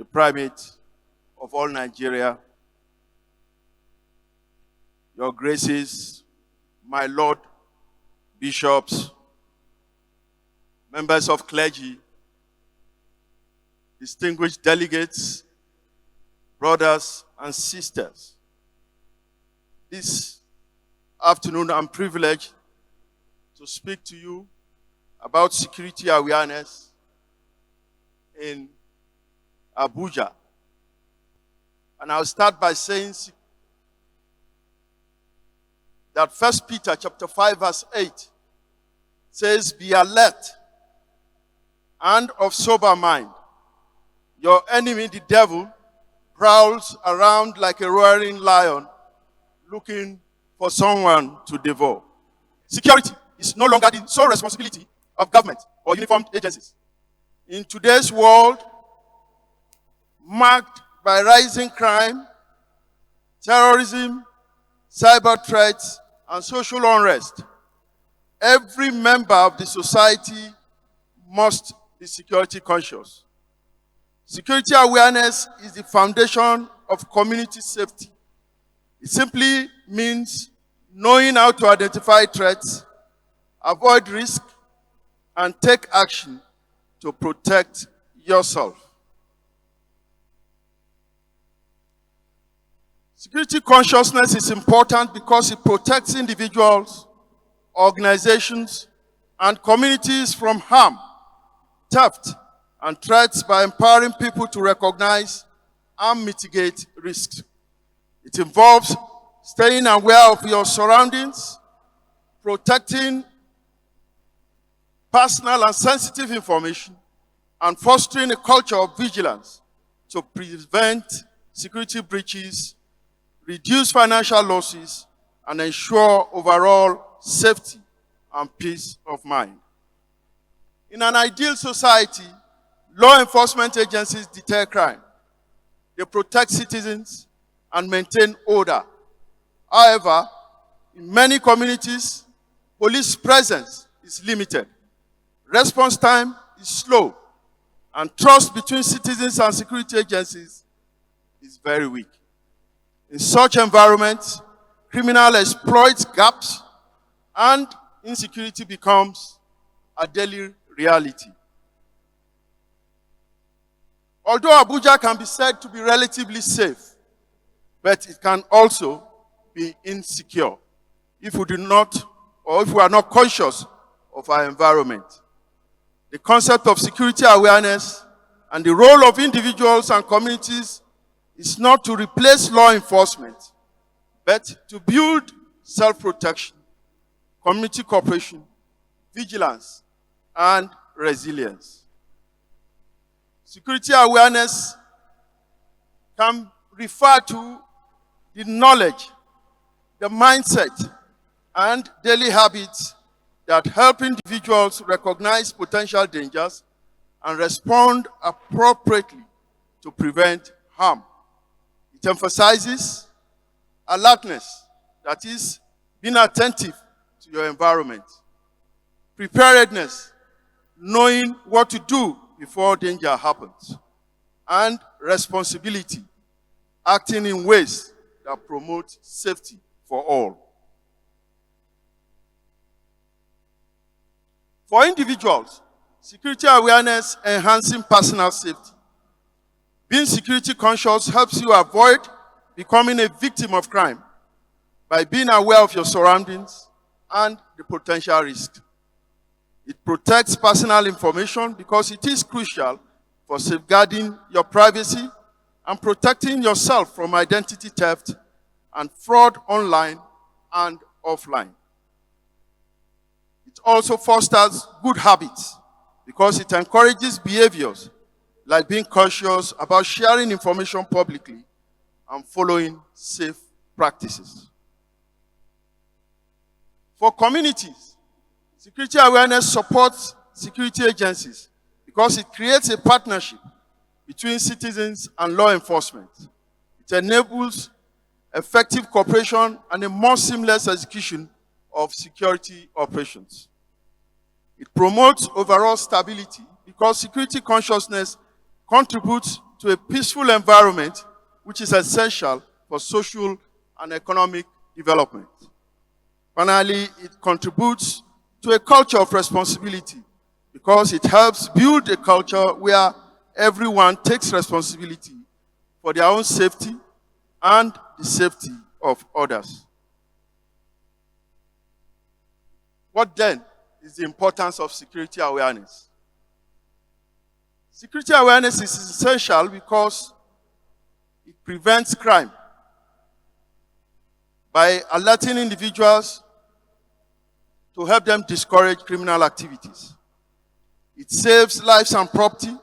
the primate of all Nigeria, Your Graces, my Lord, bishops, members of clergy, distinguished delegates, brothers and sisters. This afternoon, I'm privileged to speak to you about security awareness in Abuja. And I'll start by saying that 1 Peter chapter 5 verse 8 says, "Be alert and of sober mind. Your enemy, the devil, prowls around like a roaring lion looking for someone to devour." Security is no longer the sole responsibility of government or uniformed agencies. In today's world, marked by rising crime, terrorism, cyber threats, and social unrest, every member of the society must be security conscious. Security awareness is the foundation of community safety. It simply means knowing how to identify threats, avoid risk, and take action to protect yourself. Security consciousness is important because it protects individuals, organizations, and communities from harm, theft, and threats by empowering people to recognize and mitigate risks. It involves staying aware of your surroundings, protecting personal and sensitive information, and fostering a culture of vigilance to prevent security breaches, reduce financial losses, and ensure overall safety and peace of mind. In an ideal society, law enforcement agencies deter crime. They protect citizens and maintain order. However, in many communities, police presence is limited. Response time is slow, and trust between citizens and security agencies is very weak. In such environments, criminals exploit gaps and insecurity becomes a daily reality. Although Abuja can be said to be relatively safe, but it can also be insecure if we are not conscious of our environment. The concept of security awareness and the role of individuals and communities is not to replace law enforcement, but to build self-protection, community cooperation, vigilance, and resilience. Security awareness can refer to the knowledge, the mindset, and daily habits that help individuals recognize potential dangers and respond appropriately to prevent harm. It emphasizes alertness, that is, being attentive to your environment, preparedness, knowing what to do before danger happens, and responsibility, acting in ways that promote safety for all. For individuals, security awareness enhancing personal safety. Being security conscious helps you avoid becoming a victim of crime by being aware of your surroundings and the potential risk. It protects personal information because it is crucial for safeguarding your privacy and protecting yourself from identity theft and fraud online and offline. It also fosters good habits because it encourages behaviors like being cautious about sharing information publicly and following safe practices. For communities, security awareness supports security agencies because it creates a partnership between citizens and law enforcement. It enables effective cooperation and a more seamless execution of security operations. It promotes overall stability because security consciousness contributes to a peaceful environment, which is essential for social and economic development. Finally, it contributes to a culture of responsibility because it helps build a culture where everyone takes responsibility for their own safety and the safety of others. What then is the importance of security awareness? Security awareness is essential because it prevents crime by alerting individuals to help them discourage criminal activities. It saves lives and property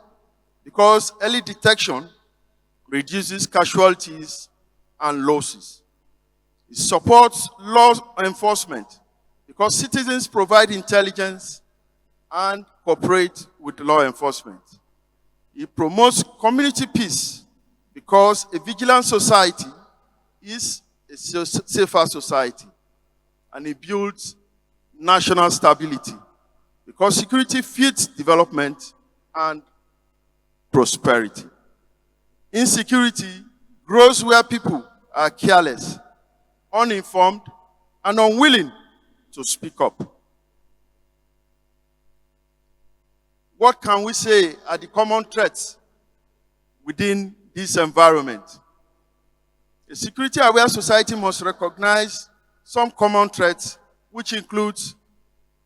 because early detection reduces casualties and losses. It supports law enforcement because citizens provide intelligence and cooperate with law enforcement. It promotes community peace because a vigilant society is a safer society. And it builds national stability because security feeds development and prosperity. Insecurity grows where people are careless, uninformed, and unwilling to speak up. What can we say are the common threats within this environment? A security-aware society must recognize some common threats, which includes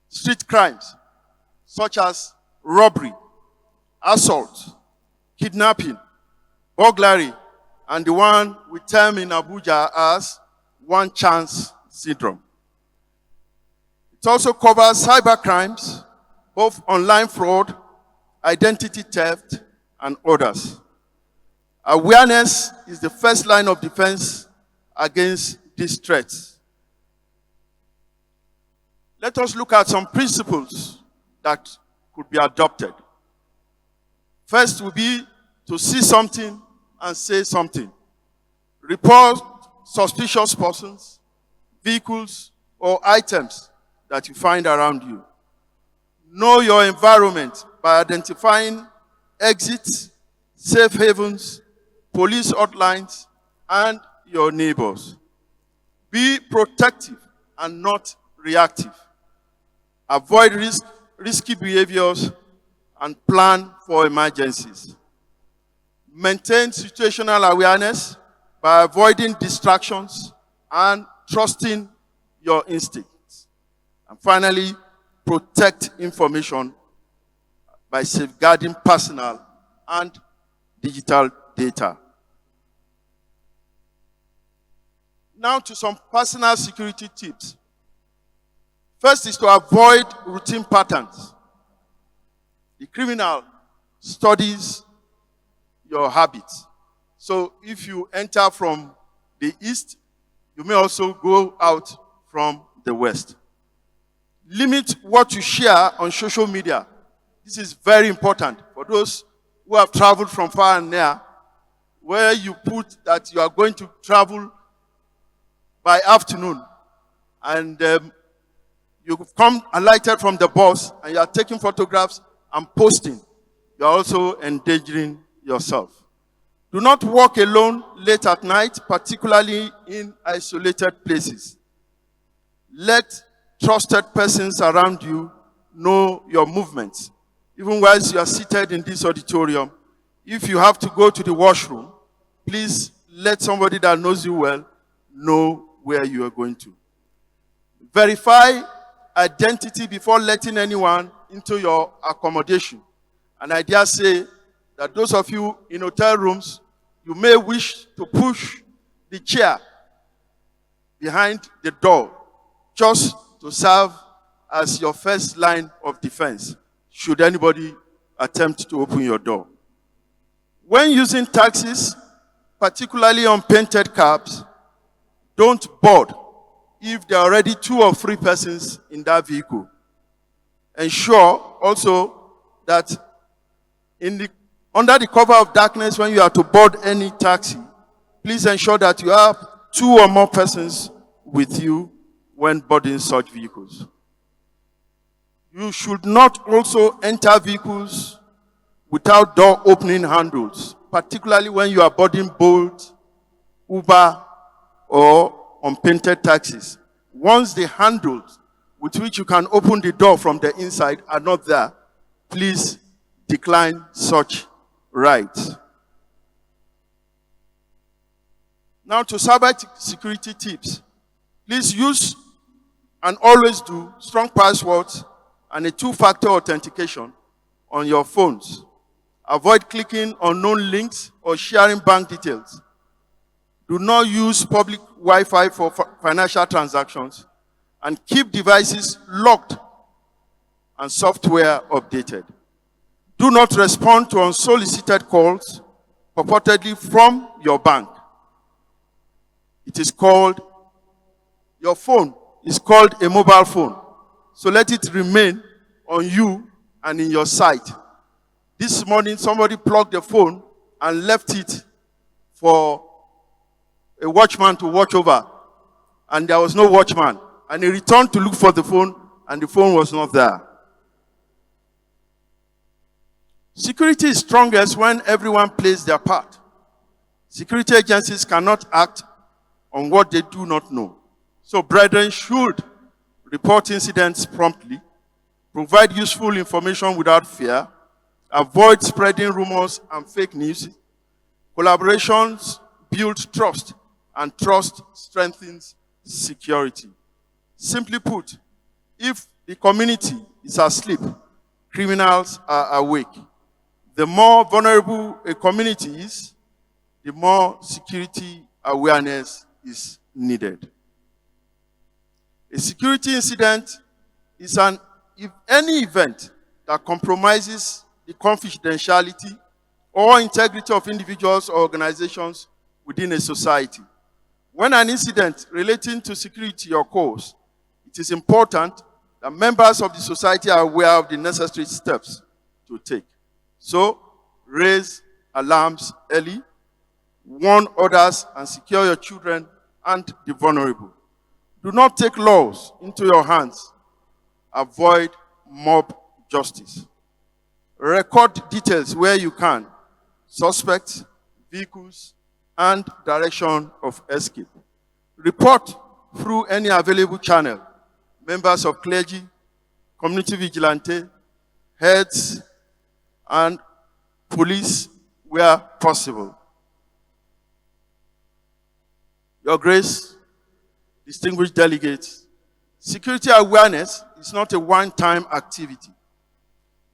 street crimes, such as robbery, assault, kidnapping, burglary, and the one we term in Abuja as one-chance syndrome. It also covers cyber crimes, both online fraud, identity theft, and others. Awareness is the first line of defense against these threats. Let us look at some principles that could be adopted. First will be to see something and say something. Report suspicious persons, vehicles, or items that you find around you. Know your environment by identifying exits, safe havens, police hotlines, and your neighbors. Be protective and not reactive. Avoid risky behaviors and plan for emergencies. Maintain situational awareness by avoiding distractions and trusting your instincts. And finally, protect information by safeguarding personal and digital data. Now to some personal security tips. First is to avoid routine patterns. The criminal studies your habits. So if you enter from the east, you may also go out from the west. Limit what you share on social media. This is very important for those who have traveled from far and near, where you put that you are going to travel by afternoon, and you come alighted from the bus, and you are taking photographs and posting. You are also endangering yourself. Do not walk alone late at night, particularly in isolated places. Let trusted persons around you know your movements. Even whilst you are seated in this auditorium, if you have to go to the washroom, please let somebody that knows you well know where you are going to. Verify identity before letting anyone into your accommodation. And I dare say that those of you in hotel rooms, you may wish to push the chair behind the door just to serve as your first line of defense should anybody attempt to open your door. When using taxis, particularly on painted cabs, don't board if there are already 2 or 3 persons in that vehicle. Ensure also that under the cover of darkness, when you are to board any taxi, please ensure that you have 2 or more persons with you when boarding such vehicles. You should not also enter vehicles without door opening handles. particularly when you are boarding Bolt, Uber, or unpainted taxis. Once the handles with which you can open the door from the inside are not there, please decline such rights. Now to cyber security tips. Please use and always do strong passwords and a two-factor authentication on your phones. Avoid clicking on known links or sharing bank details. Do not use public Wi-Fi for financial transactions, and keep devices locked and software updated. Do not respond to unsolicited calls purportedly from your bank. Your phone is called a mobile phone, so let it remain on you and in your sight. This morning, somebody plugged the phone and left it for a watchman to watch over, and there was no watchman. And he returned to look for the phone, and the phone was not there. Security is strongest when everyone plays their part. Security agencies cannot act on what they do not know. So brethren should report incidents promptly, provide useful information without fear, avoid spreading rumors and fake news. Collaborations build trust, and trust strengthens security. Simply put, if the community is asleep, criminals are awake. The more vulnerable a community is, the more security awareness is needed. A security incident is any event that compromises the confidentiality or integrity of individuals or organizations within a society. When an incident relating to security occurs, it is important that members of the society are aware of the necessary steps to take. So, raise alarms early, warn others, and secure your children and the vulnerable. Do not take laws into your hands. Avoid mob justice. Record details where you can, suspects, vehicles, and direction of escape. Report through any available channel. Members of clergy, community vigilante, heads, and police where possible. Your Grace, distinguished delegates, security awareness is not a one-time activity.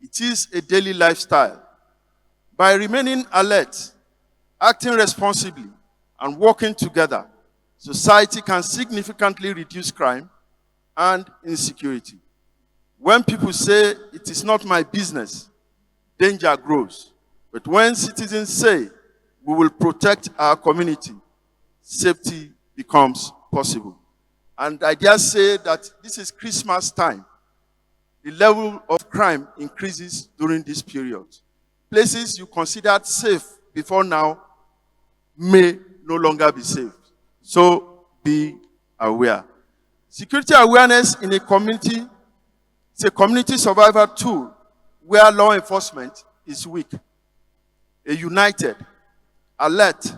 It is a daily lifestyle. By remaining alert, acting responsibly, and working together, society can significantly reduce crime and insecurity. When people say, "It is not my business," danger grows. But when citizens say, "We will protect our community," safety becomes possible. And I dare say that this is Christmas time. The level of crime increases during this period. Places you considered safe before now may no longer be safe. So be aware. Security awareness in a community is a community survival tool where law enforcement is weak. A united, alert,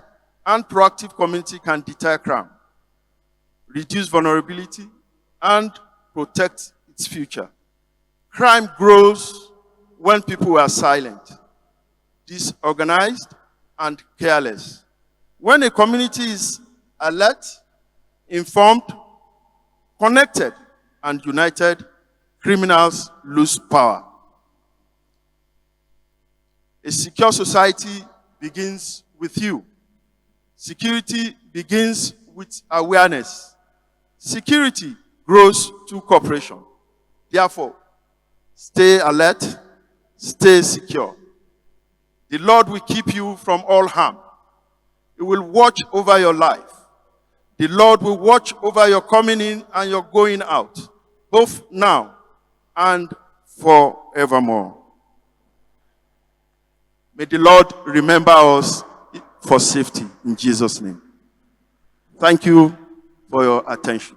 and proactive community can deter crime, reduce vulnerability, and protect its future. Crime grows when people are silent, disorganized, and careless. When a community is alert, informed, connected, and united, criminals lose power. A secure society begins with you. Security begins with awareness. Security grows through cooperation. Therefore, stay alert, stay secure. The Lord will keep you from all harm. He will watch over your life. The Lord will watch over your coming in and your going out, both now and forevermore. May the Lord remember us for safety in Jesus' name. Thank you for your attention.